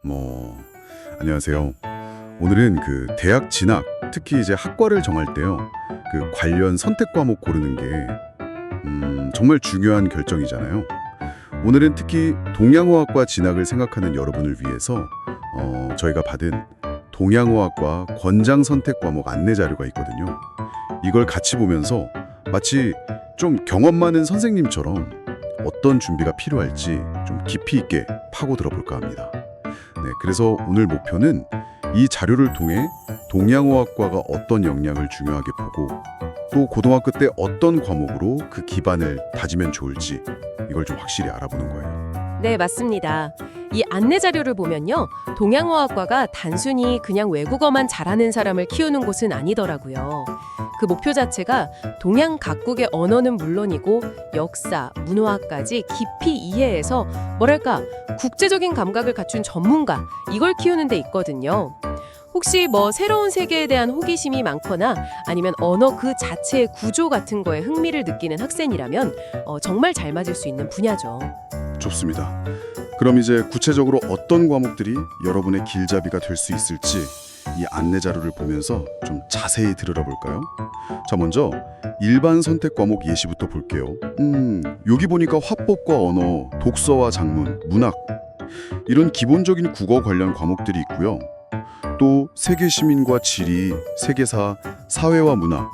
뭐 안녕하세요. 오늘은 그 대학 진학, 특히 이제 학과를 정할 때요. 그 관련 선택 과목 고르는 게 정말 중요한 결정이잖아요. 오늘은 특히 동양어학과 진학을 생각하는 여러분을 위해서 저희가 받은 동양어학과 권장 선택 과목 안내 자료가 있거든요. 이걸 같이 보면서 마치 좀 경험 많은 선생님처럼 어떤 준비가 필요할지 좀 깊이 있게 파고 들어볼까 합니다. 네, 그래서 오늘 목표는 이 자료를 통해 동양어학과가 어떤 역량을 중요하게 보고 또 고등학교 때 어떤 과목으로 그 기반을 다지면 좋을지 이걸 좀 확실히 알아보는 거예요. 네, 맞습니다. 이 안내 자료를 보면요. 동양어학과가 단순히 그냥 외국어만 잘하는 사람을 키우는 곳은 아니더라고요. 그 목표 자체가 동양 각국의 언어는 물론이고 역사, 문화까지 깊이 이해해서 뭐랄까 국제적인 감각을 갖춘 전문가, 이걸 키우는 데 있거든요. 혹시 새로운 세계에 대한 호기심이 많거나 아니면 언어 그 자체의 구조 같은 거에 흥미를 느끼는 학생이라면 정말 잘 맞을 수 있는 분야죠. 좋습니다. 그럼 이제 구체적으로 어떤 과목들이 여러분의 길잡이가 될 수 있을지 이 안내 자료를 보면서 좀 자세히 들여다볼까요? 자, 먼저 일반 선택 과목 예시부터 볼게요. 여기 보니까 화법과 언어, 독서와 작문, 문학 이런 기본적인 국어 관련 과목들이 있고요. 또 세계 시민과 지리, 세계사, 사회와 문화,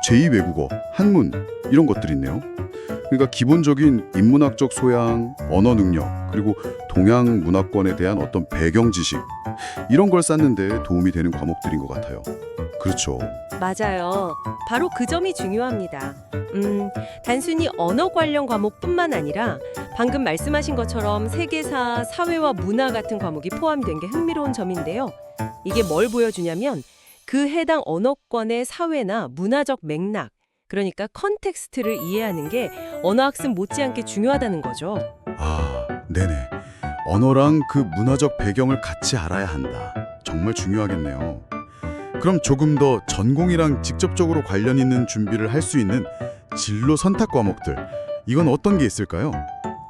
제2외국어, 한문 이런 것들이 있네요. 그러니까 기본적인 인문학적 소양, 언어 능력, 그리고 동양 문화권에 대한 어떤 배경 지식 이런 걸 쌓는 데 도움이 되는 과목들인 것 같아요. 그렇죠. 맞아요. 바로 그 점이 중요합니다. 단순히 언어 관련 과목뿐만 아니라 방금 말씀하신 것처럼 세계사, 사회와 문화 같은 과목이 포함된 게 흥미로운 점인데요. 이게 뭘 보여주냐면 그 해당 언어권의 사회나 문화적 맥락, 그러니까 컨텍스트를 이해하는 게 언어학습 못지않게 중요하다는 거죠. 아, 네네. 언어랑 그 문화적 배경을 같이 알아야 한다. 정말 중요하겠네요. 그럼 조금 더 전공이랑 직접적으로 관련 있는 준비를 할 수 있는 진로 선택 과목들, 이건 어떤 게 있을까요?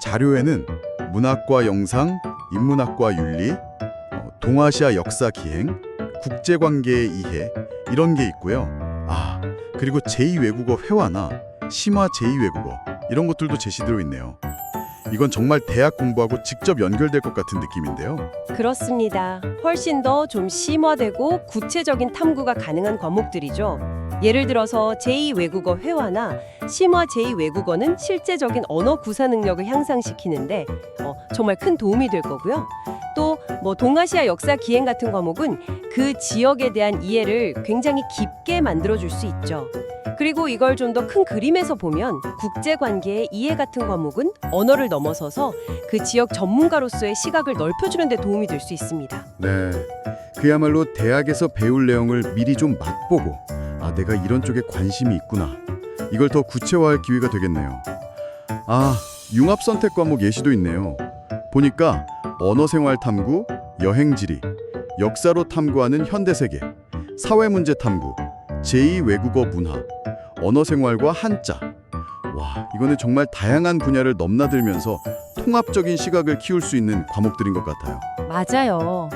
자료에는 문학과 영상, 인문학과 윤리, 동아시아 역사 기행, 국제관계의 이해 이런 게 있고요. 그리고 제2외국어 회화나 심화 제2외국어 이런 것들도 제시되어 있네요. 이건 정말 대학 공부하고 직접 연결될 것 같은 느낌인데요. 그렇습니다. 훨씬 더 좀 심화되고 구체적인 탐구가 가능한 과목들이죠. 예를 들어서 제2외국어 회화나 심화 제2외국어는 실제적인 언어 구사 능력을 향상시키는데 정말 큰 도움이 될 거고요. 또 동아시아 역사 기행 같은 과목은 그 지역에 대한 이해를 굉장히 깊게 만들어줄 수 있죠. 그리고 이걸 좀 더 큰 그림에서 보면 국제관계의 이해 같은 과목은 언어를 넘어서서 그 지역 전문가로서의 시각을 넓혀주는 데 도움이 될 수 있습니다. 네, 그야말로 대학에서 배울 내용을 미리 좀 맛보고 내가 이런 쪽에 관심이 있구나. 이걸 더 구체화할 기회가 되겠네요. 융합 선택 과목 예시도 있네요. 보니까 언어생활 탐구, 여행지리, 역사로 탐구하는 현대세계, 사회문제 탐구, 제2외국어 문화, 언어생활과 한자. 와, 이거는 정말 다양한 분야를 넘나들면서 통합적인 시각을 키울 수 있는 과목들인 것 같아요. 맞아요.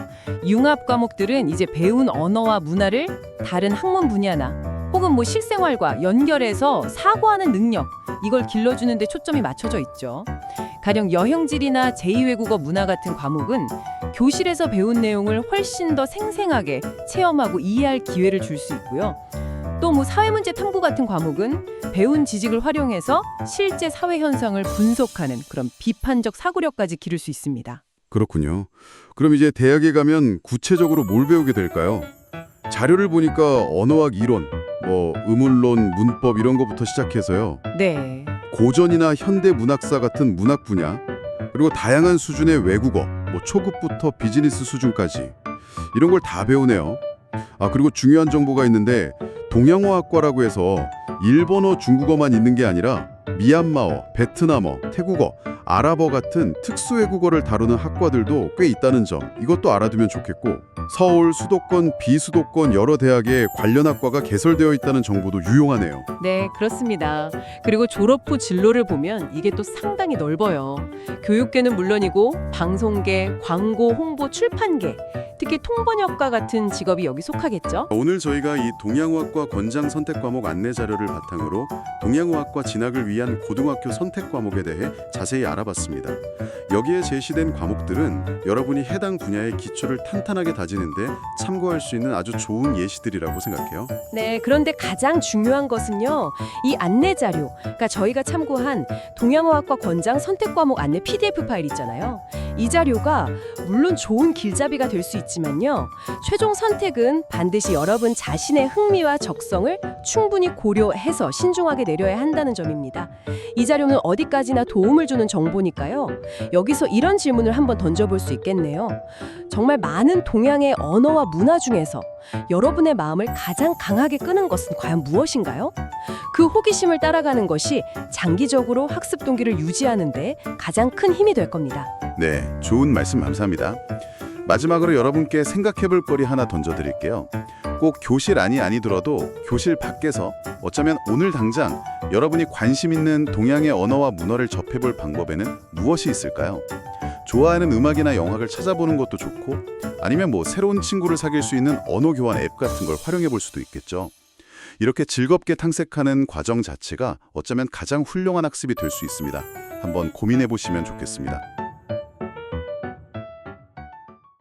융합 과목들은 이제 배운 언어와 문화를 다른 학문 분야나 혹은 실생활과 연결해서 사고하는 능력, 이걸 길러주는 데 초점이 맞춰져 있죠. 가령 여행지리나 제2외국어 문화 같은 과목은 교실에서 배운 내용을 훨씬 더 생생하게 체험하고 이해할 기회를 줄 수 있고요. 또 사회문제 탐구 같은 과목은 배운 지식을 활용해서 실제 사회 현상을 분석하는 그런 비판적 사고력까지 기를 수 있습니다. 그렇군요. 그럼 이제 대학에 가면 구체적으로 뭘 배우게 될까요? 자료를 보니까 언어학 이론, 의문론, 문법 이런 것부터 시작해서요. 네. 고전이나 현대 문학사 같은 문학 분야, 그리고 다양한 수준의 외국어, 초급부터 비즈니스 수준까지 이런 걸 다 배우네요. 그리고 중요한 정보가 있는데 동양어학과라고 해서 일본어, 중국어만 있는 게 아니라 미얀마어, 베트남어, 태국어 아랍어 같은 특수 외국어를 다루는 학과들도 꽤 있다는 점, 이것도 알아두면 좋겠고, 서울, 수도권, 비수도권 여러 대학에 관련 학과가 개설되어 있다는 정보도 유용하네요. 네, 그렇습니다. 그리고 졸업 후 진로를 보면 이게 또 상당히 넓어요. 교육계는 물론이고 방송계, 광고, 홍보, 출판계, 특히 통번역과 같은 직업이 여기 속하겠죠. 오늘 저희가 이 동양어학과 권장 선택 과목 안내 자료를 바탕으로 동양어학과 진학을 위한 고등학교 선택 과목에 대해 자세히 알아봤습니다. 여기에 제시된 과목들은 여러분이 해당 분야의 기초를 탄탄하게 다지는데 참고할 수 있는 아주 좋은 예시들이라고 생각해요. 네, 그런데 가장 중요한 것은요. 이 안내 자료, 그러니까 저희가 참고한 동양어학과 권장 선택 과목 안내 PDF 파일 있잖아요. 이 자료가 물론 좋은 길잡이가 될 수 있지만요. 최종 선택은 반드시 여러분 자신의 흥미와 적성을 충분히 고려해서 신중하게 내려야 한다는 점입니다. 이 자료는 어디까지나 도움을 주는 정보니까요. 여기서 이런 질문을 한번 던져볼 수 있겠네요. 정말 많은 동양의 언어와 문화 중에서 여러분의 마음을 가장 강하게 끄는 것은 과연 무엇인가요? 그 호기심을 따라가는 것이 장기적으로 학습 동기를 유지하는 데 가장 큰 힘이 될 겁니다. 네, 좋은 말씀 감사합니다. 마지막으로 여러분께 생각해볼 거리 하나 던져드릴게요. 꼭 교실 안이 아니더라도 교실 밖에서 어쩌면 오늘 당장 여러분이 관심 있는 동양의 언어와 문화를 접해볼 방법에는 무엇이 있을까요? 좋아하는 음악이나 영화를 찾아보는 것도 좋고, 아니면 새로운 친구를 사귈 수 있는 언어 교환 앱 같은 걸 활용해 볼 수도 있겠죠. 이렇게 즐겁게 탐색하는 과정 자체가 어쩌면 가장 훌륭한 학습이 될 수 있습니다. 한번 고민해 보시면 좋겠습니다.